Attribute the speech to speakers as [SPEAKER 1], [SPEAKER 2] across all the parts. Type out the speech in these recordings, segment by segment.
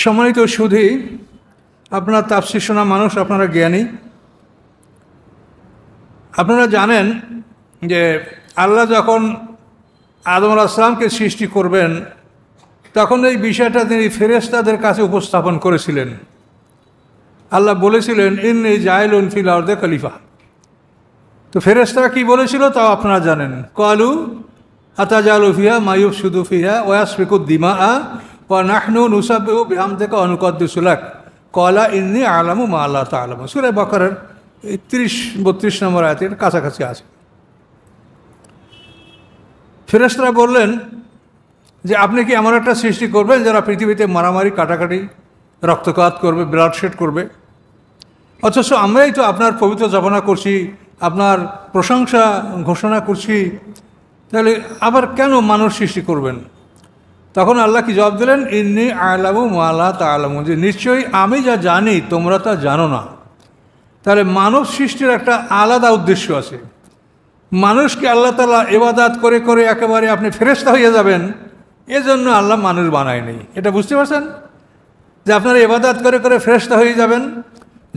[SPEAKER 1] সম্মানিত সুধী, আপনারা তাফসীর শোনা মানুষ, আপনারা জ্ঞানী। আপনারা জানেন যে আল্লাহ যখন আদম আলাইহিস সালামকে সৃষ্টি করবেন তখন এই বিষয়টা তিনি ফেরেশতাদের কাছে উপস্থাপন করেছিলেন। আল্লাহ বলেছিলেন, ইন্নী জাইলুন ফিল আরদি খলিফা। তো ফেরেশতারা কি বলেছিল তাও আপনারা জানেন। ক্বালু আতাজালু ফিহা মা ইউফসিদু ফিহা ওয়া ইয়াসফিকু দিমাআ ওয়া নাহনু নুসাব্বিহু বিহামদিকা ওয়া নুকদ্দিসু লাক ক্বালা ইন্নী আ'লামু মা লা তা'লামুন। সূরা বাকারার 30-32 নম্বর আয়াতের কাছাকাছি আছে। ফেরেশতারা বললেন যে আপনি কি এমন একটা সৃষ্টি করবেন যারা পৃথিবীতে মারামারি, কাটাকাটি, রক্তপাত করবে, ব্লাড শেড করবে? অথচ আমরাই তো আপনার পবিত্র জপনা করছি, আপনার প্রশংসা ঘোষণা করছি, তাহলে আবার কেন মানুষ সৃষ্টি করবেন? তখন আল্লাহ কি জবাব দিলেন, ইন্নী আ'লামু মা লা তা'লামুন, যে নিশ্চয়ই আমি যা জানি তোমরা তা জানো না। তাহলে মানব সৃষ্টির একটা আলাদা উদ্দেশ্য আছে। মানুষকে আল্লাহ তাআলা ইবাদত করে করে একেবারে আপনি ফেরেশতা হয়ে যাবেন, এজন্য আল্লাহ মানুষ বানায়নি। এটা বুঝতে পারছেন যে আপনারা ইবাদত করে করে ফেরেশতা হয়ে যাবেন,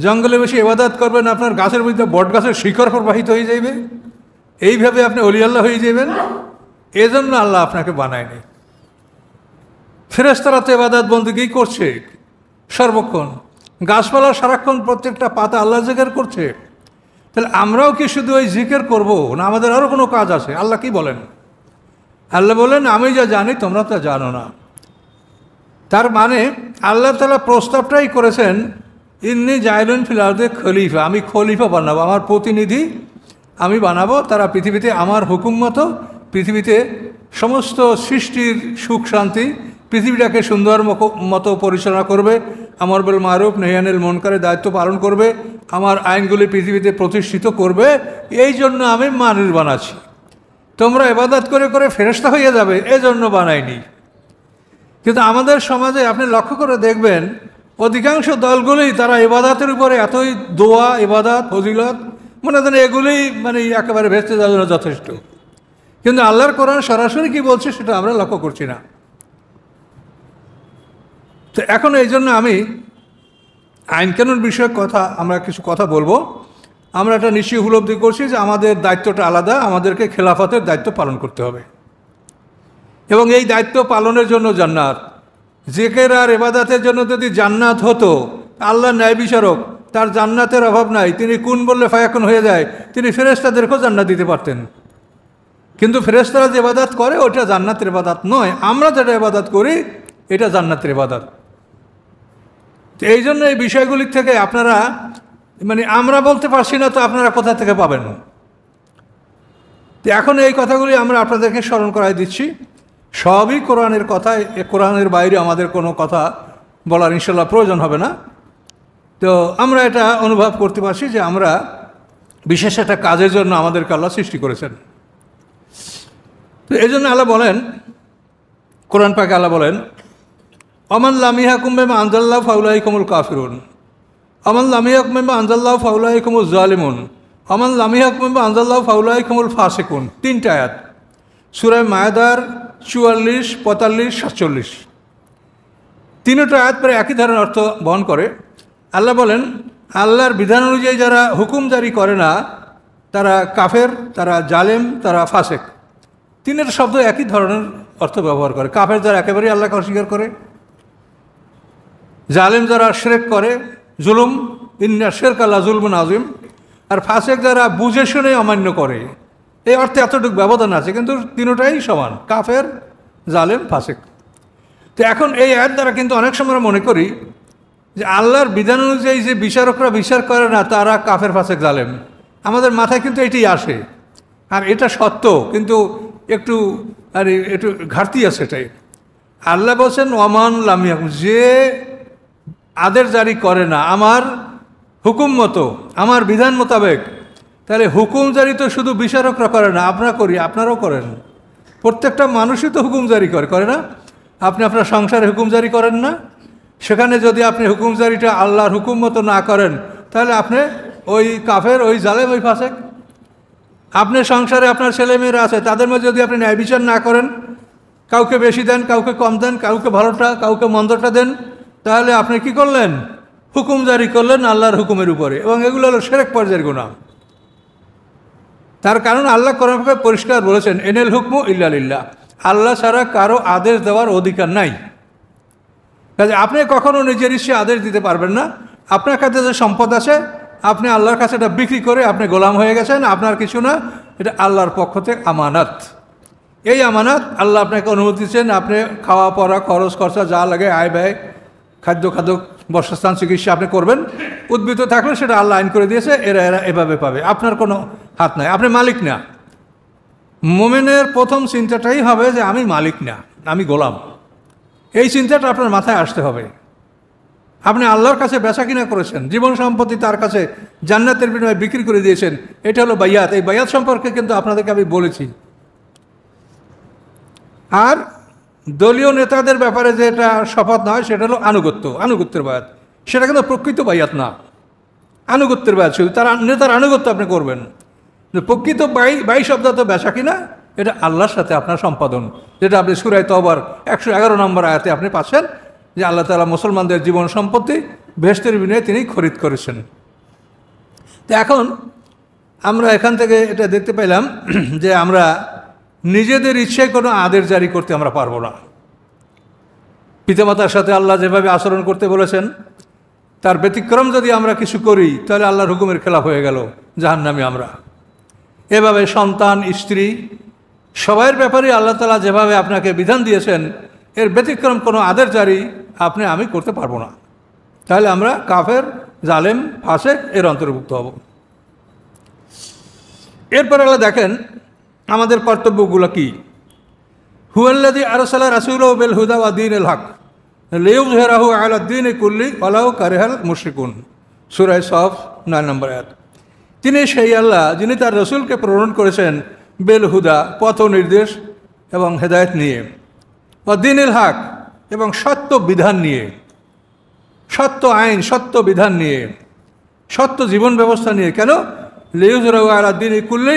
[SPEAKER 1] জঙ্গলে বসে ইবাদত করবেন, আপনার গাছের মধ্যে বট গাছের শিকড় প্রবাহিত হয়ে যাইবে, এইভাবে আপনি অলি আল্লাহ হয়ে যাবেন, এজন্য আল্লাহ আপনাকে বানায়নি। ফেরেশতারা তো ইবাদত বন্দেগী করছে সর্বক্ষণ, গাছপালা সারাক্ষণ প্রত্যেকটা পাতা আল্লাহ জিকির করছে। তাহলে আমরাও কি শুধু ওই জিকির করব না, আমাদের আরও কোনো কাজ আছে? আল্লাহ কি বলেন? আল্লাহ বলেন, আমি যা জানি তোমরা তা জানো না। তার মানে আল্লাহ তাআলা প্রস্তাবটাই করেছেন, ইন্নী জাইলুন ফিল আরদি খলিফা, আমি খলিফা বানাবো, আমার প্রতিনিধি আমি বানাবো, তারা পৃথিবীতে আমার হুকুম মতো পৃথিবীতে সমস্ত সৃষ্টির সুখ শান্তি, পৃথিবীটাকে সুন্দর মতো পরিচালনা করবে, আমর বিল মারুফ নাহি আনিল মুনকারের দায়িত্ব পালন করবে, আমার আইনগুলি পৃথিবীতে প্রতিষ্ঠিত করবে। এই জন্য আমি মানুষ বানাচ্ছি। তোমরা ইবাদত করে করে ফেরেশতা হয়ে যাবে, এজন্য বানাইনি। কিন্তু আমাদের সমাজে আপনি লক্ষ্য করে দেখবেন, অধিকাংশ দলগুলোই তারা ইবাদতের উপরে এতই দোয়া, ইবাদত, ফজিলত মনে করেন এগুলোই একেবারে ভেস্তে যাওয়ার জন্য যথেষ্ট। কিন্তু আল্লাহর কোরআন সরাসরি কি বলছে সেটা আমরা লক্ষ্য করছি না। তো এখন এই জন্য আমি আইন কানুন বিষয়ক আমরা কিছু কথা বলবো। আমরা এটা নিশ্চয়ই উপলব্ধি করছি যে আমাদের দায়িত্বটা আলাদা, আমাদেরকে খেলাফতের দায়িত্ব পালন করতে হবে এবং এই দায়িত্ব পালনের জন্য জান্নাত, জিকির আর ইবাদতের জন্য যদি জান্নাত হতো, আল্লাহ ন্যায় বিচারক, তার জান্নাতের অভাব নাই, তিনি কুন বললে ফায়াকুন হয়ে যায়, তিনি ফেরেশতাদেরকেও জান্নাত দিতে পারতেন। কিন্তু ফেরেশতারা যে ইবাদত করে ওটা জান্নাতের ইবাদত নয়, আমরা যেটা ইবাদত করি এটা জান্নাতের ইবাদত। তো এই জন্য এই বিষয়গুলির থেকে আপনারা আমরা বলতে পারছি না, তো আপনারা কোথা থেকে পাবেন? তো এখন এই কথাগুলি আমরা আপনাদেরকে স্মরণ করাই দিচ্ছি। সবই কোরআনের কথা, কোরআনের বাইরে আমাদের কোনো কথা বলার ইনশাল্লাহ প্রয়োজন হবে না। তো আমরা এটা অনুভব করতে পারছি যে আমরা বিশেষ একটা কাজের জন্য আমাদেরকে আল্লাহ সৃষ্টি করেছেন। তো এই জন্য আল্লাহ বলেন, কোরআন পাকে আল্লাহ বলেন, আমান লাম ইয়াহকুম বিমা আনজাল্লাহু ফাউলাইকুমুল কাফিরুন, আমান লাম ইয়াহকুম বিমা আনজাল্লাহু ফাউলাইকুমুজ জালিমুন, আমান লাম ইয়াহকুম বিমা আনজাল্লাহু ফাউলাইকুমুল ফাসিকুন। 3টা আয়াত, সূরা মায়েদার 44, 45, 47। 3টা আয়াত প্রায় একই ধরনের অর্থ বহন করে। আল্লাহ বলেন, আল্লাহর বিধান অনুযায়ী যারা হুকুম জারি করে না তারা কাফের, তারা জালেম, তারা ফাসেক। 3এর শব্দ একই ধরনের অর্থ ব্যবহার করে। কাফের যারা একেবারেই আল্লাহকে অস্বীকার করে, জালেম যারা শিরক করে, জুলুম, ইন্না শিরকা লাযুলমুন আযীম, আর ফাসেক যারা বুঝে শুনে অমান্য করে। এই অর্থে এতটুকু ব্যবধান আছে, কিন্তু 3টাই সমান, কাফের, জালেম, ফাসেক। তো এখন এই আয়াত দ্বারা কিন্তু অনেক সময় মনে করি যে আল্লাহর বিধান অনুযায়ী যে বিচারকরা বিচার করে না তারা কাফের, ফাসেক, জালেম। আমাদের মাথায় কিন্তু এটাই আসে, আর এটা সত্য, কিন্তু একটু ঘাটতি আছে এটাই। আল্লাহ বলছেন, ওয়ামান লাম ইয়াহকুম, যে আদেশ জারি করে না আমার হুকুম মতো, আমার বিধান মোতাবেক। তাহলে হুকুম জারি তো শুধু বিচারকরা করে না, আমরা করি, আপনারাও করেন। প্রত্যেকটা মানুষই তো হুকুম জারি করে না? আপনি আপনার সংসারে হুকুম জারি করেন না? সেখানে যদি আপনি হুকুম জারিটা আল্লাহর হুকুম মতো না করেন তাহলে আপনি ওই কাফের, ওই জালেম, ওই ফাসেক। আপনার সংসারে আপনার ছেলেমেয়েরা আছে, তাদের মধ্যে যদি আপনি ন্যায় বিচার না করেন, কাউকে বেশি দেন, কাউকে কম দেন, কাউকে ভালোটা, কাউকে মন্দটা দেন, তাহলে আপনি কি করলেন? হুকুম জারি করলেন আল্লাহর হুকুমের উপরে, এবং এগুলো হলো শিরক পর্যায়ের গুনাহ। তার কারণ আল্লাহ কোরআনে পরিষ্কার বলেছেন, এনেল হুকমু ইল্লা লিল্লাহ, আল্লাহ ছাড়া কারো আদেশ দেওয়ার অধিকার নাই। কাজে আপনি কখনো নিজের ইচ্ছে আদেশ দিতে পারবেন না। আপনার কাছে যে সম্পদ আছে, আপনি আল্লাহর কাছে এটা বিক্রি করে আপনি গোলাম হয়ে গেছেন, আপনার কিছু না, এটা আল্লাহর পক্ষ থেকে আমানত। এই আমানত আল্লাহ আপনাকে অনুমতি দিচ্ছেন, আপনি খাওয়া পড়া খরচ খরচা যা লাগে, আয় ব্যয়, খাদ্য বসস্থান চিকিৎসা আপনি করবেন। উদ্বৃত্ত থাকলে সেটা আল্লাহ আইন করে দিয়েছে, এরা এভাবে পাবে, আপনার কোনো হাত নাই, আপনি মালিক না। মোমেনের প্রথম চিন্তাটাই হবে যে আমি মালিক না, আমি গোলাম। এই চিন্তাটা আপনার মাথায় আসতে হবে। আপনি আল্লাহর কাছে বেচা কিনা করেছেন, জীবন সম্পত্তি তার কাছে জান্নাতের বিনিময়ে বিক্রি করে দিয়েছেন, এটা হলো বাইয়াত। এই বাইয়াত সম্পর্কে কিন্তু আপনাদেরকে আমি বলেছি। আর দলীয় নেতাদের ব্যাপারে যেটা শপথ নয়, সেটা হলো আনুগত্যের বায়াত। সেটা কিন্তু প্রকৃত বাইয়াত না, আনুগত্যের বায়াত। শুধু তার নেতার আনুগত্য আপনি করবেন, প্রকৃত বাই শব্দ তো বেচা কিনা, এটা আল্লাহর সাথে আপনার সম্পাদন, যেটা আপনি সূরা তওবার 111 নম্বর আয়াতে আপনি পাচ্ছেন, যে আল্লাহ তাআলা মুসলমানদের জীবন সম্পত্তি বেহেশতের বিনিময়ে তিনি খরিদ করেছেন। তো এখন আমরা এখান থেকে এটা দেখতে পেলাম যে আমরা নিজেদের ইচ্ছায় কোনো আদেশ জারি করতে আমরা পারবো না। পিতামাতার সাথে আল্লাহ যেভাবে আচরণ করতে বলেছেন, তার ব্যতিক্রম যদি আমরা কিছু করি, তাহলে আল্লাহর হুকুমের খেলাফ হয়ে গেল, জাহান্নামী আমরা। এভাবে সন্তান, স্ত্রী, সবার ব্যাপারে আল্লাহ তাআলা যেভাবে আপনাকে বিধান দিয়েছেন, এর ব্যতিক্রম কোনো আদেশ জারি আমি করতে পারবো না। তাহলে আমরা কাফের, জালেম, ফাসেক এর অন্তর্ভুক্ত হব। এরপর আল্লাহ দেখেন আমাদের কর্তব্যগুলো কি। হুয়াল্লাযী আরসালা রাসূলাহু বিল হুদা ওয়া দীনিল হক লিইয়ুযহিরাহু আলা দ্বীনি কুল্লি ওয়ালাউ কারিহাল মুশরিকুন, সূরা সফ 9 নম্বর আয়াত। তিনি সেই আল্লাহ যিনি তার রসুলকে প্রেরণ করেছেন বেল হুদা, পথ নির্দেশ এবং হেদায়েত নিয়ে, ও দ্বীনিল হক এবং সত্য বিধান নিয়ে, সত্য আইন, সত্য বিধান নিয়ে, সত্য জীবন ব্যবস্থা নিয়ে। কেন? লিইয়ুযহিরাহু আলা দ্বীনি কুল্লি,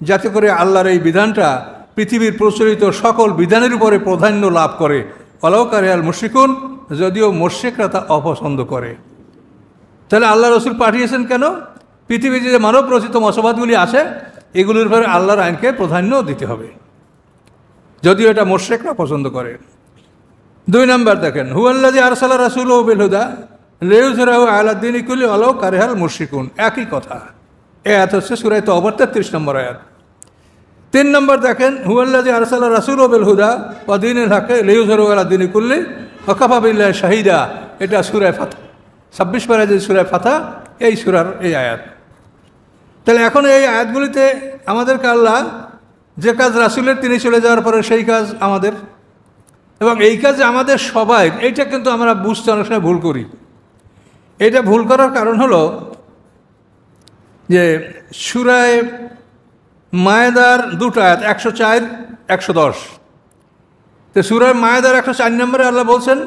[SPEAKER 1] যাতে করে আল্লাহর এই বিধানটা পৃথিবীর প্রচলিত সকল বিধানের উপরে প্রাধান্য লাভ করে। ওয়ালাউ কারিহাল মুশরিকুন, যদিও মুশরিকরা তা অপছন্দ করে। তাহলে আল্লাহ রসুল পাঠিয়েছেন কেন? পৃথিবীতে যে মানব রচিত মতবাদগুলি আছে, এগুলির উপরে আল্লাহর আইনকে প্রাধান্য দিতে হবে, যদিও এটা মুশরিকরা পছন্দ করে। 2 নম্বর দেখেন, হুয়াল্লাযী আরসালা রাসূলাহু বিল হুদা লিইয়ুযহিরাহু আলা দ্বীনি কুল্লি ওয়ালাউ কারিহাল মুশরিকুন, একই কথা। এই আয়াত হচ্ছে সূরা তওবার 33 নম্বর আয়াত। 3 নম্বর দেখেন, হুয়াল্লাযী আরসালা রাসূলাহু বিল হুদা ওয়া দীনিল হক লিইয়ুযহিরাহু আলা দ্বীনি কুল্লি ওয়া কাফা বিল্লাহি শাহিদা, এটা সূরা ফাতহ 26 পারা যে সূরা ফাতহ, এই সূরার এই আয়াত। তাহলে এখন এই আয়াতগুলিতে আমাদেরকে আল্লাহ যে কাজ রাসূলের তিনি চলে যাওয়ার পরে সেই কাজ আমাদের, এবং এই কাজ আমাদের সবাই, এইটা কিন্তু আমরা বুঝতে অনেক সময় ভুল করি। এটা ভুল করার কারণ হলো যে সূরা মায়েদার 2টা আয়াত 104, 110। তো সূরা মায়েদার 104 নম্বরে আল্লাহ বলছেন,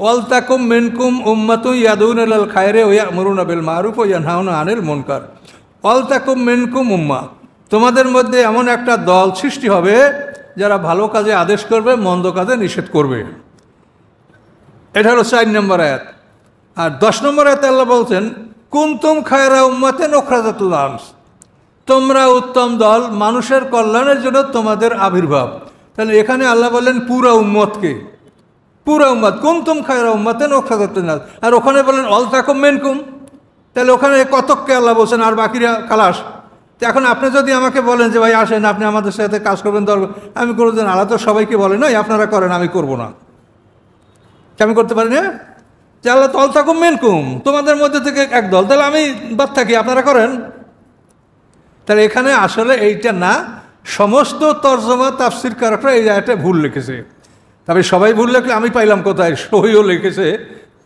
[SPEAKER 1] ওয়ালতাকুম মিনকুম উম্মাতুন ইয়াদুনা ইলাল খায়রি ওয়া ইয়া'মুরুনা বিল মা'রুফ ওয়া ইয়ানহাউনা আনিল মুনকার। ওয়ালতাকুম মিনকুম উম্মাহ, তোমাদের মধ্যে এমন একটা দল সৃষ্টি হবে যারা ভালো কাজে আদেশ করবে, মন্দ কাজে নিষেধ করবে। এটা হলো 4 নম্বর আয়াত। আর 10 নম্বর আয়াতে আল্লাহ বলছেন, কুনতুম খায়রা উম্মাতিন উখরাজাত লিন-নাস, তোমরা উত্তম দল, মানুষের কল্যাণের জন্য তোমাদের আবির্ভাব। তাহলে এখানে আল্লাহ বললেন পুরা উম্মতকে, পুরা উম্মত, কুনতুম খায়রা উম্মাতিন উখরাজাত লিন-নাস। আর ওখানে বলেন ওয়ালতাকুম মিনকুম, তাহলে ওখানে কতককে আল্লাহ বলছেন, আর বাকিরা খালাস। তো এখন আপনি যদি আমাকে বলেন যে ভাই আসেন আপনি আমাদের সাথে কাজ করবেন, দরকার, আমি করে দেন, আল্লাহ তো সবাইকে বলে নয় আপনারা করেন, আমি করব না, আমি করতে পারি না। যে আল্লাহ ওয়ালতাকুম মিনকুম, তোমাদের মধ্যে থেকে এক দল, তাহলে আমি বাদ থাকি, আপনারা করেন। তাহলে এখানে আসলে এইটা না, সমস্ত তর্জমা তাফসীরকারকরা এই আয়াতে ভুল লিখেছে। তবে সবাই ভুল লিখলে আমি পাইলাম কোথায়, সহিও লিখেছে।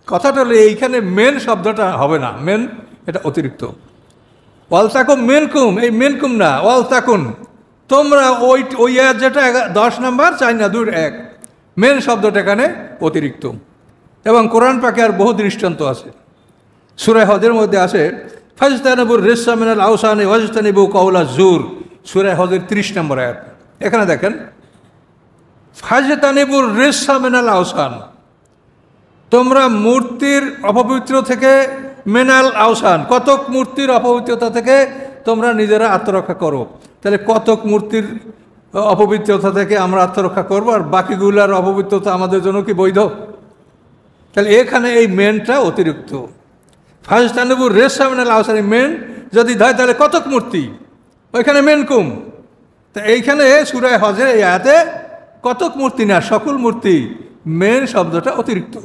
[SPEAKER 1] কথাটা হলো এইখানে মেন শব্দটা হবে না, মেন এটা অতিরিক্ত। ওয়ালতাকুম মিনকুম, এই মিনকুম না, ওয়ালতাকুন, তোমরা ওই আয়াত যেটা 10 নম্বর 4 না 2 1, মেন শব্দটা এখানে অতিরিক্ত। এবং কোরআন পাকে আর বহু দৃষ্টান্ত আছে। সূরা হজের মধ্যে আছে, ফাজতানিবুর রিজসা মিনাল আওসানি ওয়াজতানিবু কাওলা জুর, সূরা হজের 30 নম্বর আয়াত। এখানে দেখেন, ফাজতানিবুর রিজসা মিনাল আওসান, তোমরা মূর্তির অপবিত্র থেকে মেনাল আওসান, কতক মূর্তির অপবিত্রতা থেকে তোমরা নিজেরা আত্মরক্ষা করো। তাহলে কতক মূর্তির অপবিত্রতা থেকে আমরা আত্মরক্ষা করব, আর বাকিগুলার অপবিত্রতা আমাদের জন্য কি বৈধ? তাহলে এখানে এই মেনটা অতিরিক্ত। ফাজতানিবুর রেসা মিনাল আওসানি মেন যদি হয়, তাহলে কতক মূর্তি, ওইখানে মেন কুম। তা এইখানে সূরা হজে এই আয়াতে কতক মূর্তি না, সকল মূর্তি, মেন শব্দটা অতিরিক্ত।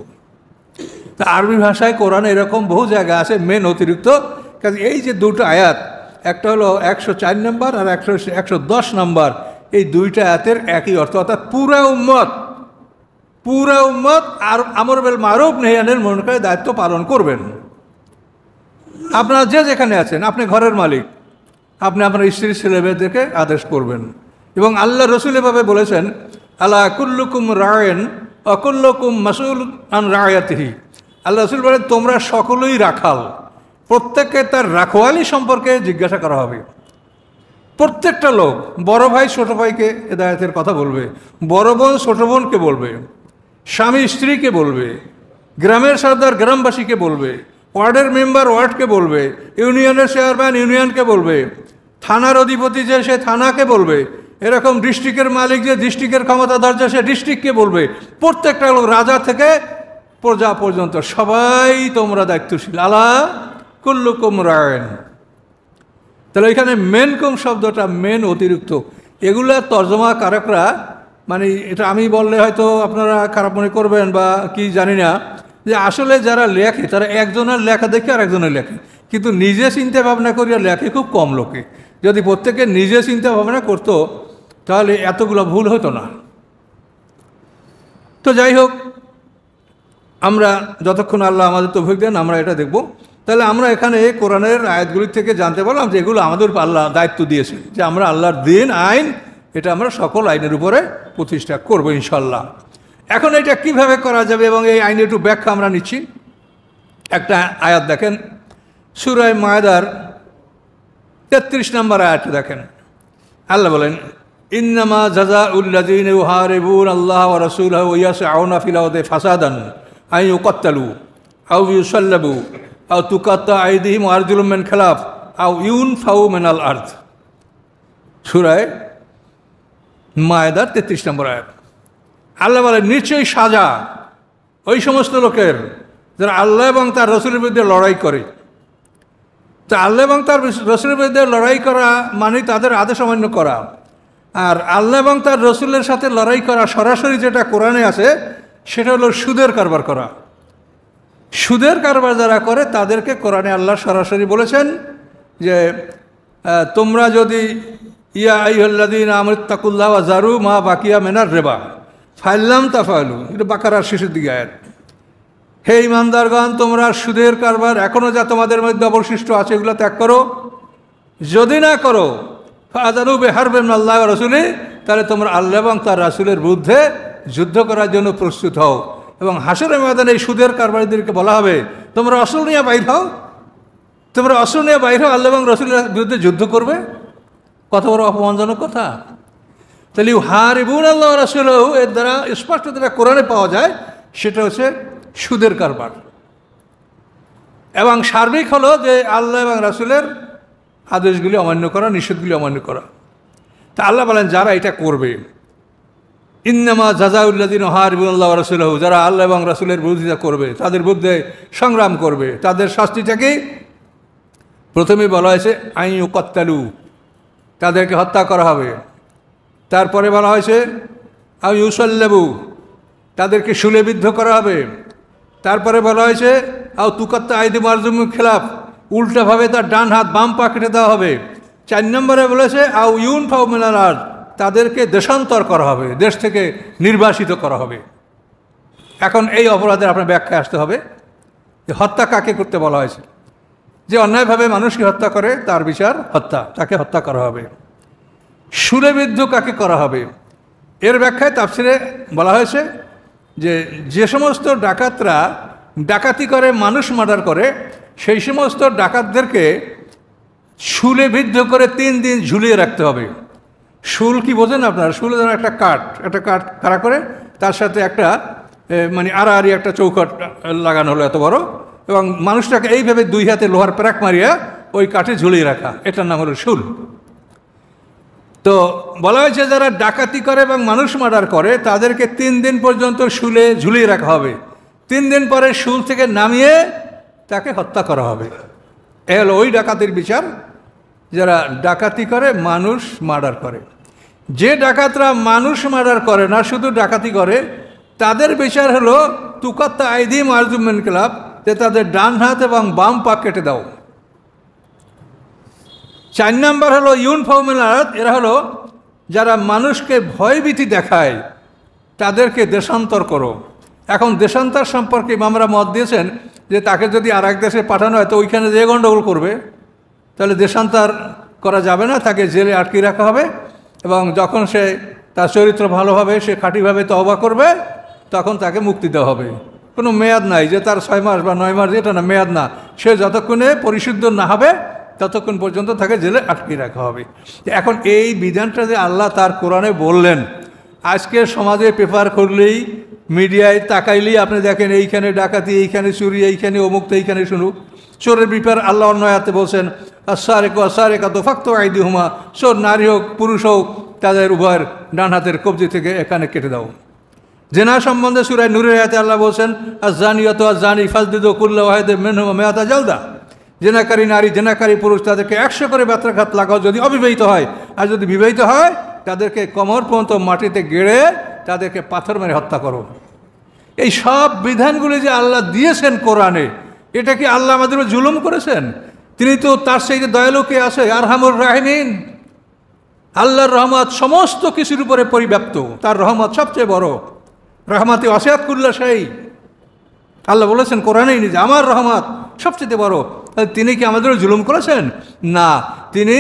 [SPEAKER 1] তা আরবি ভাষায় কোরআনে এরকম বহু জায়গা আছে মেন অতিরিক্ত। কাজে এই যে দুটো আয়াত, একটা হলো 104 নম্বর আর 110 নম্বর, এই দুইটা আয়াতের একই অর্থ, অর্থাৎ পুরা উম্মত আর আমর বিল মারুফ নাহি আনিল মুনকারের দায়িত্ব পালন করবেন। আপনারা যে যেখানে আছেন, আপনি ঘরের মালিক, আপনি আপনার স্ত্রী ছেলেমেয়েদেরকে আদেশ করবেন। এবং আল্লাহ রসুল এভাবে বলেছেন, আলা কুল্লুকুম রায়েন অকুল্লুকুম মাসউল আন রায়াতিহি। আল্লাহ রসুল বলেন, তোমরা সকলেই রাখাল, প্রত্যেককে তার রাখওয়ালি সম্পর্কে জিজ্ঞাসা করা হবে। প্রত্যেকটা লোক, বড় ভাই ছোট ভাইকে হেদায়েতের কথা বলবে, বড় বোন ছোট বোনকে বলবে, স্বামী স্ত্রীকে বলবে, গ্রামের সর্দার গ্রামবাসীকে বলবে, ওয়ার্ডের মেম্বার ওয়ার্ডকে বলবে, ইউনিয়নের চেয়ারম্যান ইউনিয়নকে বলবে, থানার অধিপতি যে সে থানাকে বলবে, এরকম ডিস্ট্রিক্টের মালিক যে ডিস্ট্রিক্টের ক্ষমতাধর যে সে ডিস্ট্রিক্টকে বলবে। প্রত্যেকটা লোক, রাজা থেকে প্রজা পর্যন্ত, সবাই তোমরা দায়িত্বশীল। আলা কুল্লুকুম রায়েন। তাহলে এখানে মেন কুম শব্দটা মেন অতিরিক্ত। এগুলা তর্জমা কারকরা, মানে এটা আমি বললে হয়তো আপনারা খারাপ মনে করবেন বা কি জানি না, যে আসলে যারা লেখে তারা একজনের লেখা দেখে আর একজনের লেখে, কিন্তু নিজে চিন্তা ভাবনা করিয়া লেখে খুব কম লোকে। যদি প্রত্যেকে নিজে চিন্তা ভাবনা করতো তাহলে এতগুলো ভুল হতো না। তো যাই হোক, আমরা যতক্ষণ আল্লাহ আমাদের তৌফিক দেন আমরা এটা দেখব। তাহলে আমরা এখানে কোরআনের আয়াতগুলির থেকে জানতে পারলাম যে এগুলো আমাদের আল্লাহ দায়িত্ব দিয়েছে, যে আমরা আল্লাহর দিন আইন, এটা আমরা সকল আইনের উপরে প্রতিষ্ঠা করবো ইনশাল্লাহ। এখন এটা কিভাবে করা যাবে এবং এই আইনের একটু ব্যাখ্যা আমরা নিচ্ছি। একটা আয়াত দেখেন, সূরা মায়েদার 33 নম্বর আয়াতটা দেখেন। আল্লাহ বলেন, ইন্নামা জাযাউল্লাযীনা ইউহারিবুনা আল্লাহ ওয়া রাসূলাহু ওয়া ইয়াসআউনা ফিল আরদি ফাসাদান আন ইউকাত্তালু আও ইউসাল্লাবু আও তুকাত্তা আইদিহিম ওয়া আরজুলুহুম মিন খিলাফ আও ইউনফাউ মিনাল আরদ। সূরা মায়েদার 33 নম্বর আয়াত। আল্লাহ বলেন, নিশ্চয়ই সাজা ওই সমস্ত লোকের যারা আল্লাহ এবং তার রসুলের বিরুদ্ধে লড়াই করে। তা আল্লাহ এবং তার রসুলের বিরুদ্ধে লড়াই করা মানে তাদের আদেশ অমান্য করা। আর আল্লাহ এবং তার রসুলের সাথে লড়াই করা সরাসরি যেটা কোরআনে আছে সেটা হলো সুদের কারবার করা। সুদের কারবার যারা করে তাদেরকে কোরআনে আল্লাহ সরাসরি বলেছেন যে তোমরা যদি ইয়া আইয়ুহাল্লাযীনা আমানুত্তাকুল্লাহ ওয়া যারু মা বাকিয়া মিনার রিবা ফাইল্লাম তাফআলু। এটা বাকারার শেষের দিকে আয়াত। হে ইমানদারগণ, তোমরা সুদের কারবার এখনও যা তোমাদের মধ্যে অবশিষ্ট আছে এগুলো ত্যাগ করো। যদি না করো ফাযানু বিহারবিন মিনাল্লাহি ওয়া রাসূলিহি, তাহলে তোমরা আল্লাহ এবং তার রাসূলের বিরুদ্ধে যুদ্ধ করার জন্য প্রস্তুত হও। এবং হাসরের ময়দানে এই সুদের কারবারিদেরকে বলা হবে, তোমরা অস্ত্র নিয়ে বাইর হও, তোমরা অস্ত্র নিয়ে বাইর হও, আল্লাহ এবং রাসূলের বিরুদ্ধে যুদ্ধ করবে। কত বড় অপমানজনক কথা! তাহলে ইউহারিবুনা আল্লাহ ওয়া রাসূলাহু, এর দ্বারা স্পষ্ট যেটা কোরআনে পাওয়া যায় সেটা হচ্ছে সুদের কারবার। এবং সার্বিক হলো যে আল্লাহ এবং রাসূলের আদেশগুলি অমান্য করা, নিষেধগুলি অমান্য করা। তা আল্লাহ বলেন, যারা এটা করবে, ইন্নামা জাযাউল্লাযীনা ইউহারিবুনা আল্লাহ ওয়া রাসূলাহু, যারা আল্লাহ এবং রাসূলের বিরোধিতা করবে, তাদের বিরুদ্ধে সংগ্রাম করবে, তাদের শাস্তিটা কি? প্রথমে বলা হয়েছে আন ইউকাত্তালু, তাদেরকে হত্যা করা হবে। তারপরে বলা হয়েছে আও ইউসাল্লাবু, তাদেরকে শুলেবিদ্ধ করা হবে। তারপরে বলা হয়েছে আও তুকাত্তা আইদিহিম ওয়া আরজুলুহুম খিলাফ, উল্টাভাবে তার ডান হাত বাম পা কেটে দেওয়া হবে। 4 নম্বরে বলেছে আও ইউনফাউ মিনাল আরদ, তাদেরকে দেশান্তর করা হবে, দেশ থেকে নির্বাসিত করা হবে। এখন এই অপরাধের আপনার ব্যাখ্যায় আসতে হবে যে হত্যা কাকে করতে বলা হয়েছে। যে অন্যায়ভাবে মানুষকে হত্যা করে তার বিচার হত্যা, তাকে হত্যা করা হবে। শুলেবিদ্ধ কাকে করা হবে, এর ব্যাখ্যায় তাফসিরে বলা হয়েছে যে যে সমস্ত ডাকাতরা ডাকাতি করে, মানুষ মার্ডার করে, সেই সমস্ত ডাকাতদেরকে শুলেবিদ্ধ করে 3 দিন ঝুলিয়ে রাখতে হবে। শুল কি বোঝেন আপনারা? শুল যেন একটা কাঠ খাড়া করে তার সাথে একটা মানে আড়াআড়ি একটা চৌকাঠ লাগানো হলো এত বড়, এবং মানুষটাকে এইভাবে দুই হাতে লোহার প্যারাক মারিয়া ওই কাঠে ঝুলিয়ে রাখা, এটার নাম হলো শুল। তো বলা হয়েছে যারা ডাকাতি করে এবং মানুষ মার্ডার করে তাদেরকে 3 দিন পর্যন্ত শুলে ঝুলিয়ে রাখা হবে, 3 দিন পরে শুল থেকে নামিয়ে তাকে হত্যা করা হবে। এ হলো ওই ডাকাতির বিচার যারা ডাকাতি করে, মানুষ মার্ডার করে। যে ডাকাতরা মানুষ মার্ডার করে না, শুধু ডাকাতি করে, তাদের বিচার হলো তুকাত্তা আইদিম আরজুমেন ক্লাব, যে তাদের ডান হাত এবং বাম পা কেটে দাও। 4 নাম্বার হলো ইউনফর্মেল আয়াত, এরা হলো যারা মানুষকে ভয়ভীতি দেখায় তাদেরকে দেশান্তর করো। এখন দেশান্তর সম্পর্কে ইমামরা মত দিয়েছেন যে তাকে যদি আর এক দেশে পাঠানো হয় তো ওইখানে যে গণ্ডগোল করবে, তাহলে দেশান্তর করা যাবে না, তাকে জেলে আটকে রাখা হবে, এবং যখন সে তার চরিত্র ভালোভাবে, সে খাঁটিভাবে তওবা করবে, তখন তাকে মুক্তি দেওয়া হবে। কোনো মেয়াদ নাই যে তার 6 মাস বা 9 মাস, এটা না, মেয়াদ না। সে যতক্ষণে পরিশুদ্ধ না হবে ততক্ষণ পর্যন্ত তাকে জেলে আটকে রাখা হবে। এখন এই বিধানটা যে আল্লাহ তার কোরআনে বললেন, আজকে সমাজে পেপার খুললেই, মিডিয়ায় তাকাইলেই আপনি দেখেন এইখানে ডাকাতি, এইখানে চুরি, এইখানে অমুক, এইখানে শুনুক। চোরের ব্যাপার আল্লাহ অন্য আয়াতে বলছেন, আসারেকা তো ফাক্ত আইদি হুমা, চোর নারী হোক পুরুষ হোক, তাদের উভয়ের ডান হাতের কবজি থেকে এখানে কেটে দাও। জেনা সম্বন্ধে সূরা নূরের আয়াতে আল্লাহ বলছেন, আজ-জানিয়াতু আজ-জানি ফাজলিদু কুল্লা ওয়াহিদিন মিনহুমা মিআতা জালদা। জেনাকারী নারী, জেনাকারী পুরুষ, তাদেরকে 100 করে বেত্রাঘাত লাগাও যদি অবিবাহিত হয়, আর যদি বিবাহিত হয় তাদেরকে কোমর পর্যন্ত মাটিতে গেড়ে তাদেরকে পাথর মেরে হত্যা করো। এই সব বিধানগুলি যে আল্লাহ দিয়েছেন কোরআনে, এটা কি আল্লাহ আমাদের জুলুম করেছেন? তিনি তো তার সেই দয়ালু কে আছে, আরহামুর রাহিমিন। আল্লাহর রহমত সমস্ত কিছুর উপরে পরিব্যাপ্ত, তার রহমত সবচেয়ে বড়। রহমতে ওয়াসিআত কুল্লা শাই, আল্লাহ বলেছেন কোরআনেই নিজে, আমার রহমত সবচেয়ে বড়। তিনি কি আমাদের জুলুম করেছেন? না, তিনি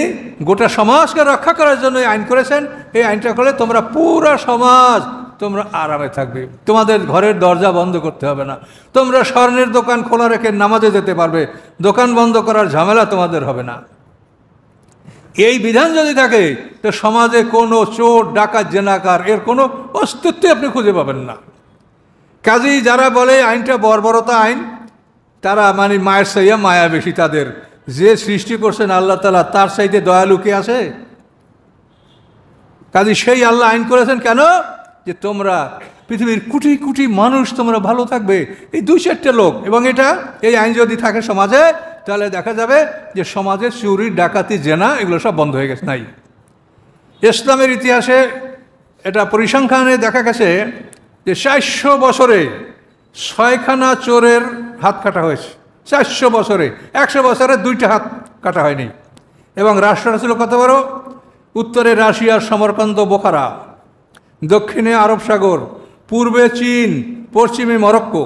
[SPEAKER 1] গোটা সমাজকে রক্ষা করার জন্য এই আইন করেছেন। এই আইনটা করলে তোমরা পুরো সমাজ তোমরা আরামে থাকবে, তোমাদের ঘরের দরজা বন্ধ করতে হবে না, তোমরা স্বর্ণের দোকান খোলা রেখে নামাজে যেতে পারবে, দোকান বন্ধ করার ঝামেলা তোমাদের হবে না। এই বিধান যদি থাকে তো সমাজে কোনো চোর, ডাকাত, জেনাকার এর কোনো অস্তিত্বই আপনি খুঁজে পাবেন না। কাজেই যারা বলে আইনটা বর্বরতা আইন, তারা মানে মায়ের চাইয়া মায়া বেশি তাদের। যে সৃষ্টি করছেন আল্লাহ তাআলা, তার চাইতে দয়ালু কে আছে? কাজেই সেই আল্লাহ আইন করেছেন কেন? যে তোমরা পৃথিবীর কোটি কোটি মানুষ তোমরা ভালো থাকবে, এই 2-4টে লোক। এবং এই আইন যদি থাকে সমাজে, তাহলে দেখা যাবে যে সমাজে চুরি, ডাকাতি, জেনা এগুলো সব বন্ধ হয়ে গেছে। নাই, ইসলামের ইতিহাসে এটা পরিসংখ্যানে দেখা গেছে যে 400 বছরে 6খানা চোরের হাত কাটা হয়েছে। 400 বছরে, 100 বছরে 2টা হাত কাটা হয়নি। এবং রাষ্ট্রটা ছিল কত বড়? উত্তরে রাশিয়ার সমরকন্দ, বোখারা, দক্ষিণে আরব সাগর, পূর্বে চীন, পশ্চিমে মরক্কো।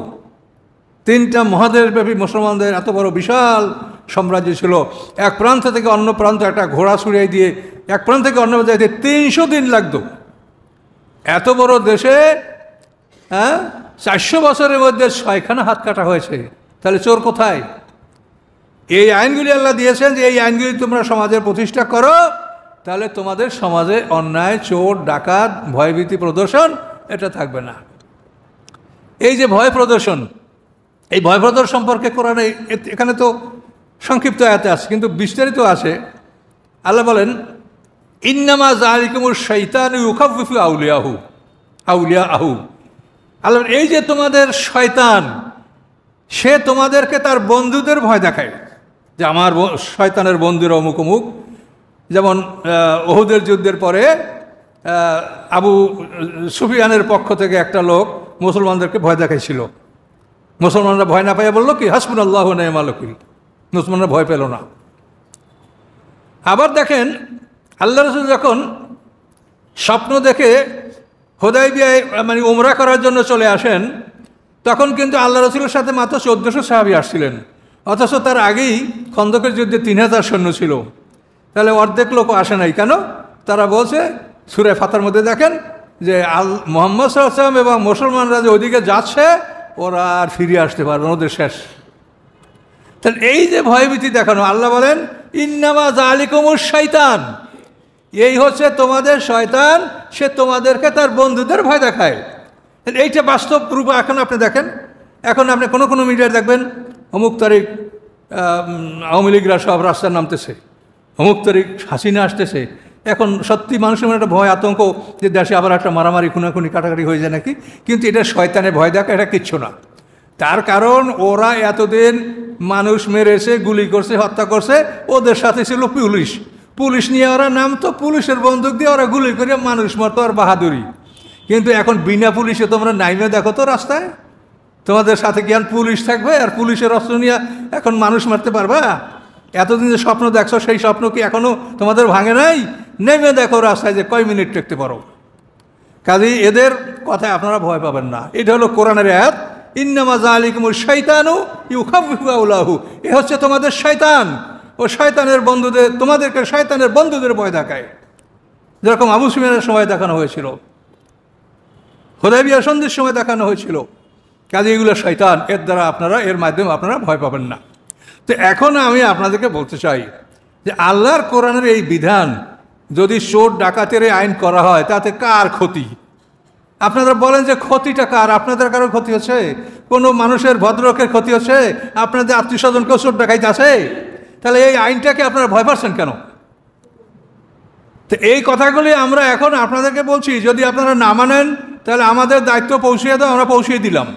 [SPEAKER 1] 3টা মহাদেশব্যাপী মুসলমানদের এত বড় বিশাল সাম্রাজ্য ছিল। এক প্রান্ত থেকে অন্য প্রান্ত একটা ঘোড়া ছুড়িয়ে দিয়ে এক প্রান্ত থেকে অন্য যাইতে 300 দিন লাগতো। এত বড় দেশে 400 বছরের মধ্যে 6খানা হাত কাটা হয়েছে। তাহলে চোর কোথায়? এই আইনগুলি আল্লাহ দিয়েছেন যে এই আইনগুলি তোমরা সমাজে প্রতিষ্ঠা করো, তাহলে তোমাদের সমাজে অন্যায়, চোর, ডাকাত, ভয়ভীতি প্রদর্শন এটা থাকবে না। এই যে ভয় প্রদর্শন, এই ভয় প্রদর্শন সম্পর্কে কোরআনে এখানে তো সংক্ষিপ্ত আয়াতে আছে, কিন্তু বিস্তারিত আছে। আল্লাহ বলেন, ইন্নামা যালিকুমুশ শাইতানু ইউখাফফিফু আউলিয়াহু। আল্লাহ এই যে তোমাদের শয়তান, সে তোমাদেরকে তার বন্ধুদের ভয় দেখায় যে আমার শয়তানের বন্ধুরা অমুক অমুক। যেমন ওহুদের যুদ্ধের পরে আবু সুফিয়ানের পক্ষ থেকে একটা লোক মুসলমানদেরকে ভয় দেখাইছিল। মুসলমানরা ভয় না পাইয়া বললো কি, হাসবুনাল্লাহু ওয়া নি'মাল ওয়াকিল। মুসলমানরা ভয় পেল না। আবার দেখেন, আল্লাহ রাসূল যখন স্বপ্ন দেখে হুদায়বিয়ায় মানে উমরা করার জন্য চলে আসেন, তখন কিন্তু আল্লাহ রাসূলের সাথে মাত্র 1400 সাহাবী আসছিলেন, অথচ তার আগেই খন্দকের যুদ্ধে 3000 সৈন্য ছিল। তাহলে অর্ধেক লোক আসে নাই কেন? তারা বলছে সূরা ফাতার মধ্যে দেখেন যে মুহাম্মদ সাল্লাল্লাহু আলাইহি ওয়াসাল্লাম এবং মুসলমানরা যে ওইদিকে যাচ্ছে, ওরা আর ফিরে আসতে পারবে না, ওদের শেষ। তাহলে এই যে ভয়ভীতি দেখানো, আল্লাহ বলেন ইন্নামা যালিকুমুশ শাইতান, এই হচ্ছে তোমাদের শয়তান, সে তোমাদেরকে তার বন্ধুদের ভয় দেখায়। এইটা বাস্তব রূপ। এখন আপনি দেখেন, এখন আপনি কোনো কোনো মিডিয়ায় দেখবেন অমুক তারিখ আওয়ামী লীগরা সব রাস্তায় নামতেছে, অমুক তারিখ হাসিনা আসতেছে। এখন সত্যি মানুষের মনে একটা ভয় আতঙ্ক যে দেশে আবার একটা মারামারি খুনাখুনি কাটাকাটি হয়ে যায় নাকি, কিন্তু এটা শয়তানে ভয় দেখা, এটা কিচ্ছু না। তার কারণ ওরা এতদিন মানুষ মেরেছে, গুলি করছে, হত্যা করছে, ওদের সাথে ছিল পুলিশ। পুলিশ নিয়ে ওরা নামতো, পুলিশের বন্দুক দিয়ে ওরা গুলি করে মানুষ মারতো, আর বাহাদুরি। কিন্তু এখন বিনা পুলিশে তোমরা নাইমে দেখো তো রাস্তায়, তোমাদের সাথে কি আর পুলিশ থাকবে? আর পুলিশের অস্ত্র নিয়ে এখন মানুষ মারতে পারবা? এতদিন যে স্বপ্ন দেখছো, সেই স্বপ্ন কি এখনো তোমাদের ভাঙে নাই? নেমে দেখো রাস্তায় যে কয় মিনিট টেকতে পারো। কাজেই এদের কথায় আপনারা ভয় পাবেন না। এটা হলো কোরআনের আয়াত, ইন্নামা যালিকুমুশ শাইতানু ইউখাফিফু আওলাহু। এ হচ্ছে তোমাদের শয়তান, ও শয়তানের বন্ধুদের, তোমাদেরকে শয়তানের বন্ধুদের ভয় দেখায়, যেরকম আবু সুফিয়ানের সময় দেখানো হয়েছিল, হুদায়বিয়া সন্ধির সময় দেখানো হয়েছিল। কাজে এগুলো শয়তান, এর দ্বারা আপনারা, এর মাধ্যমে আপনারা ভয় পাবেন না। তো এখন আমি আপনাদেরকে বলতে চাই যে আল্লাহর কোরআনের এই বিধান যদি চোর ডাকাতের আইন করা হয়, তাতে কার ক্ষতি? আপনারা বলেন যে ক্ষতিটা কার? আপনাদের কারো ক্ষতি হচ্ছে? কোনো মানুষের ভদ্রলোকের ক্ষতি হচ্ছে? আপনাদের আত্মীয় স্বজনকেও চোর ডাকাইতে আছে? তাহলে এই আইনটাকে আপনারা ভয় পাচ্ছেন কেন? তো এই কথাগুলি আমরা এখন আপনাদেরকে বলছি, যদি আপনারা না মানেন তাহলে আমাদের দায়িত্ব পৌঁছিয়ে দাও, আমরা পৌঁছিয়ে দিলাম।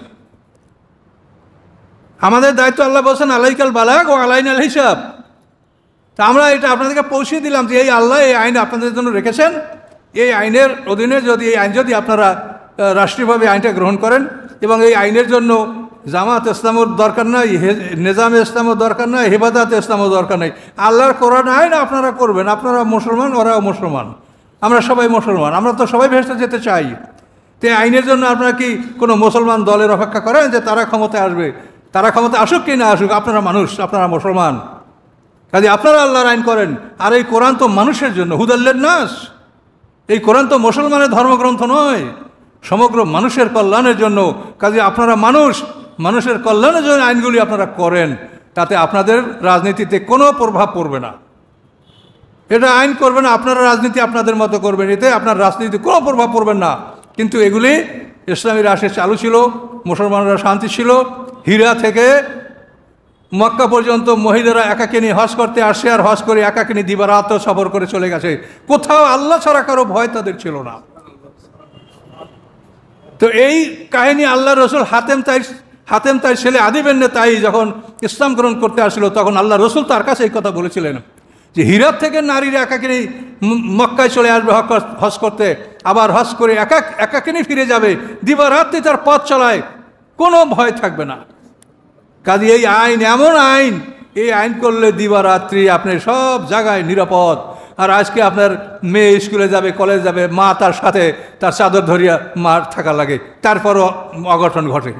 [SPEAKER 1] আমাদের দায়িত্ব, আল্লাহ বলছেন আলাইকাল বালাগ ও আলাইনাল হিসাব। তা আমরা এটা আপনাদেরকে পৌঁছিয়ে দিলাম যে এই আল্লাহ এই আইন আপনাদের জন্য রেখেছেন। এই আইনের অধীনে যদি এই আইন যদি আপনারা রাষ্ট্রীয়ভাবে আইনটা গ্রহণ করেন, এবং এই আইনের জন্য জামাত ইসলামের দরকার নাই, নিজামে ইসলামের দরকার নাই, হেফাজত ইসলামের দরকার নাই, আল্লাহর কোরআন আইন আপনারা করবেন। আপনারা মুসলমান, ওরাও মুসলমান, আমরা সবাই মুসলমান, আমরা তো সবাই ভেসে যেতে চাই। তো আইনের জন্য আপনারা কি কোনো মুসলমান দলের অপেক্ষা করেন যে তারা ক্ষমতায় আসবে? তারা ক্ষমতা আসুক কি না আসুক, আপনারা মানুষ, আপনারা মুসলমান, কাজে আপনারা আল্লাহর আইন করেন। আর এই কোরআন তো মানুষের জন্য, হুদাল্লিন নাস। এই কোরআন তো মুসলমানের ধর্মগ্রন্থ নয়, সমগ্র মানুষের কল্যাণের জন্য। কাজে আপনারা মানুষ, মানুষের কল্যাণের জন্য আইনগুলি আপনারা করেন, তাতে আপনাদের রাজনীতিতে কোনো প্রভাব পড়বে না। এটা আইন করবে না, আপনারা রাজনীতি আপনাদের মতো করবেন, এতে আপনার রাজনীতিতে কোনো প্রভাব পড়বে না। কিন্তু এগুলি ইসলামী রাষ্ট্রে চালু ছিল, মুসলমানরা শান্তি ছিল। হীরা থেকে মক্কা পর্যন্ত মহিলারা একাকিনী হজ করতে আসে, আর হজ করে একাকিনী দিবারাত সফর করে চলে গেছে। কোথাও আল্লাহ ছাড়া কারো ভয় তাদের ছিল না। তো এই কাহিনী আল্লাহ রসুল হাতেম তাই ছেলে আদি ইবনে তাই যখন ইসলাম গ্রহণ করতে আসছিল, তখন আল্লাহ রসুল তার কাছে এই কথা বলেছিলেন যে হীরার থেকে নারীরা একাকিনী মক্কায় চলে আসবে হজ করতে, আবার হজ করে একাকিনী ফিরে যাবে, দিবারাত্রি তার পথ চলায়, কোনো ভয় থাকবে না। কাজে এই আইন এমন আইন, এই আইন করলে দিবারাত্রি আপনি সব জায়গায় নিরাপদ। আর আজকে আপনার মেয়ে স্কুলে যাবে, কলেজ যাবে, মা তার সাথে তার চাদর ধরিয়া মার থাকা লাগে, তারপরও অঘটন ঘটে।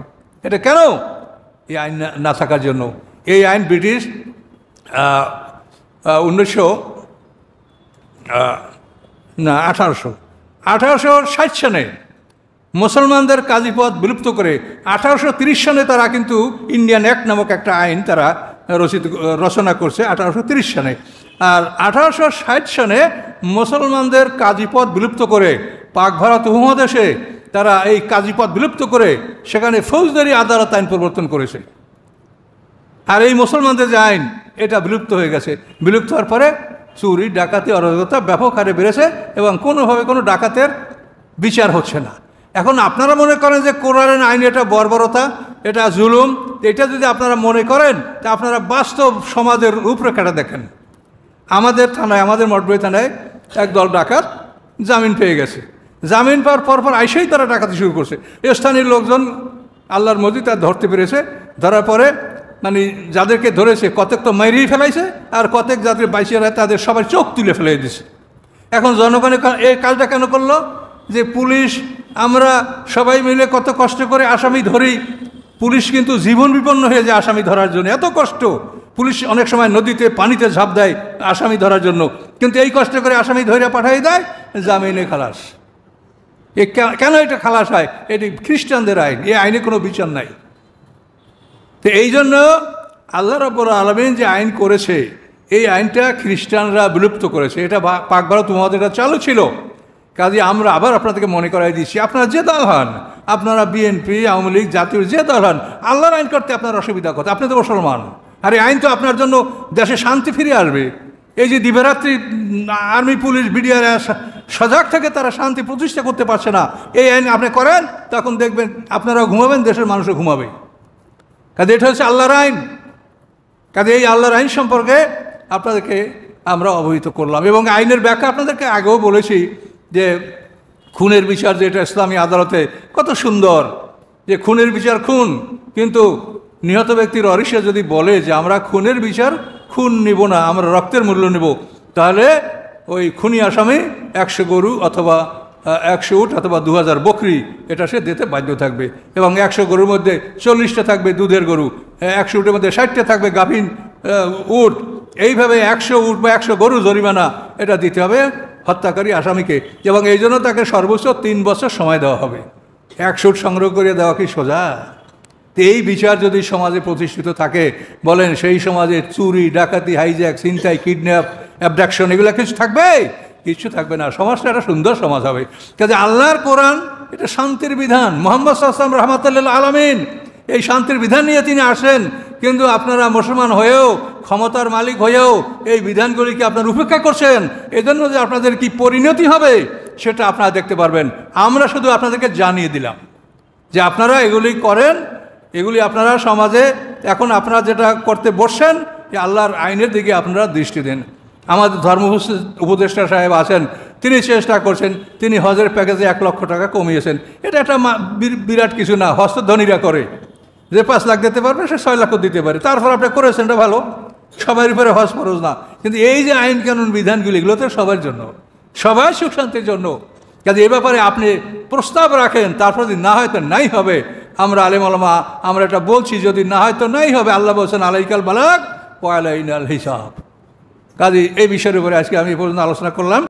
[SPEAKER 1] এটা কেন? এই আইন না থাকার জন্য। এই আইন ব্রিটিশ 1860 সনে মুসলমানদের কাজীপদ বিলুপ্ত করে 1830 সনে তারা কিন্তু ইন্ডিয়ান অ্যাক্ট নামক একটা আইন তারা রচনা করছে 1830 সনে। আর 1860 সনে মুসলমানদের কাজীপদ বিলুপ্ত করে পাক ভারত উপমহাদেশে তারা এই কাজীপদ বিলুপ্ত করে সেখানে ফৌজদারি আদালত আইন প্রবর্তন করেছে। আর এই মুসলমানদের যে আইন, এটা বিলুপ্ত হয়ে গেছে। বিলুপ্ত হওয়ার পরে চুরি, ডাকাতি, অরাজকতা ব্যাপক হারে বেড়েছে, এবং কোনোভাবে কোনো ডাকাতের বিচার হচ্ছে না। এখন আপনারা মনে করেন যে কোরআনের আইন এটা বর্বরতা, এটা জুলুম, এটা যদি আপনারা মনে করেন, তা আপনারা বাস্তব সমাজের রূপরেখাটা দেখেন। আমাদের থানায়, আমাদের মঠবাড়ি থানায় একদল ডাকাত জামিন পেয়ে গেছে। জামিন পাওয়ার পরপর আইসেই তারা ডাকাতি শুরু করছে। স্থানীয় লোকজন আল্লাহর মজিদ তার ধরতে পেরেছে। ধরার পরে মানে যাদেরকে ধরেছে কতক তো মেরেই ফেলাইছে, আর কতক যাদের বাইশিয়ারা তাদের সবাই চোখ তুলে ফেলে দিছে। এখন জনগণের এই কাজটা কেন করলো? যে পুলিশ, আমরা সবাই মিলে কত কষ্ট করে আসামি ধরি, পুলিশ কিন্তু জীবন বিপন্ন হয়ে যায় আসামি ধরার জন্য। এত কষ্ট, পুলিশ অনেক সময় নদীতে পানিতে ঝাঁপ দেয় আসামি ধরার জন্য, কিন্তু এই কষ্ট করে আসামি ধরে পাঠাই দেয়, জামিনে খালাস। কেন এটা খালাস হয়? এটি খ্রিস্টানদের আইন, এই আইনে কোনো বিচার নাই। তো এই জন্য আল্লাহ রাব্বুল আলামিন যে আইন করেছে, এই আইনটা খ্রিস্টানরা বিলুপ্ত করেছে। এটা পাক ভারত উপমহাদেশে চালু ছিল। কাজে আমরা আবার আপনাদেরকে মনে করাই দিচ্ছি, আপনারা যে দল হন, আপনারা বিএনপি, আওয়ামী লীগ, জাতীয় যে দল হন, আল্লাহর আইন করতে আপনার অসুবিধা কথা, আপনি তো মুসলমান। আর এই আইন তো আপনার জন্য দেশে শান্তি ফিরে আসবে। এই যে দিবারাত্রি আর্মি, পুলিশ, বিডিআর সজাগ থেকে তারা শান্তি প্রতিষ্ঠা করতে পারছে না, এই আইন আপনি করেন, তখন দেখবেন আপনারাও ঘুমাবেন, দেশের মানুষও ঘুমাবে। কাজে এটা হচ্ছে আল্লাহর আইন। কাজে এই আল্লাহর আইন সম্পর্কে আপনাদেরকে আমরা অবহিত করলাম, এবং আইনের ব্যাখ্যা আপনাদেরকে আগেও বলেছি যে খুনের বিচার যেটা ইসলামী আদালতে কত সুন্দর, যে খুনের বিচার খুন, কিন্তু নিহত ব্যক্তির অরিসা যদি বলে যে আমরা খুনের বিচার, খুন নিব না, আমরা রক্তের মূল্য নেব, তাহলে ওই খুনি আসামি 100 গরু অথবা 100 উট অথবা 2000 বকরি এটা সে দিতে বাধ্য থাকবে। এবং 100 গরুর মধ্যে 40টা থাকবে দুধের গরু, 100 উটের মধ্যে 60টা থাকবে গাভীন উট। এইভাবে 100 উট বা 100 গরু জরিমানা এটা দিতে হবে হত্যাকারী আসামিকে, এবং এই জন্য তাকে সর্বোচ্চ 3 বছর সময় দেওয়া হবে। 100 উট সংগ্রহ করে দেওয়া কি সোজা? তো এই বিচার যদি সমাজে প্রতিষ্ঠিত থাকে, বলেন সেই সমাজে চুরি, ডাকাতি, হাইজ্যাক, ছিনতাই, কিডন্যাপ, অ্যাবডাকশন এগুলো কিছু থাকবে? কিছু থাকবে না। সমাজটা একটা সুন্দর সমাজ হবে। কাজে আল্লাহর কোরআন এটা শান্তির বিধান। মুহাম্মদ সাল্লাল্লাহু আলাইহি ওয়াসাল্লাম রাহমাতুল আলামিন এই শান্তির বিধান নিয়ে তিনি আসেন, কিন্তু আপনারা মুসলমান হয়েও, ক্ষমতার মালিক হয়েও এই বিধানগুলিকে আপনারা উপেক্ষা করছেন। এজন্য যে আপনাদের কি পরিণতি হবে সেটা আপনারা দেখতে পারবেন। আমরা শুধু আপনাদেরকে জানিয়ে দিলাম যে আপনারা এগুলি করেন, এগুলি আপনারা সমাজে এখন আপনারা যেটা করতে বসছেন, যে আল্লাহর আইনের দিকে আপনারা দৃষ্টি দেন। আমাদের ধর্ম উপদেষ্টা সাহেব আছেন, তিনি চেষ্টা করছেন, তিনি হজের প্যাকেজে 1 লক্ষ টাকা কমিয়েছেন। এটা একটা বিরাট কিছু না, হস্তধনীরা করে, যে 5 লাখ দিতে পারবে সে 6 লাখও দিতে পারে। তারপর আপনি করেছেন, এটা ভালো, সবার উপরে হজ ফরজ না। কিন্তু এই যে আইন কানুন বিধানগুলি, এগুলো তো সবার জন্য, সবার সুখ শান্তির জন্য। কাজে এ ব্যাপারে আপনি প্রস্তাব রাখেন, তারপর যদি না হয় তো নাই হবে। আমরা আলেম ওলামা আমরা এটা বলছি, যদি না হয় তো নাই হবে। আল্লাহ বলছেন আলাইকাল বালাগ ওয়া আলাইনাল হিসাব। কাজে এই বিষয়ের উপরে আজকে আমি এই পর্যন্ত আলোচনা করলাম।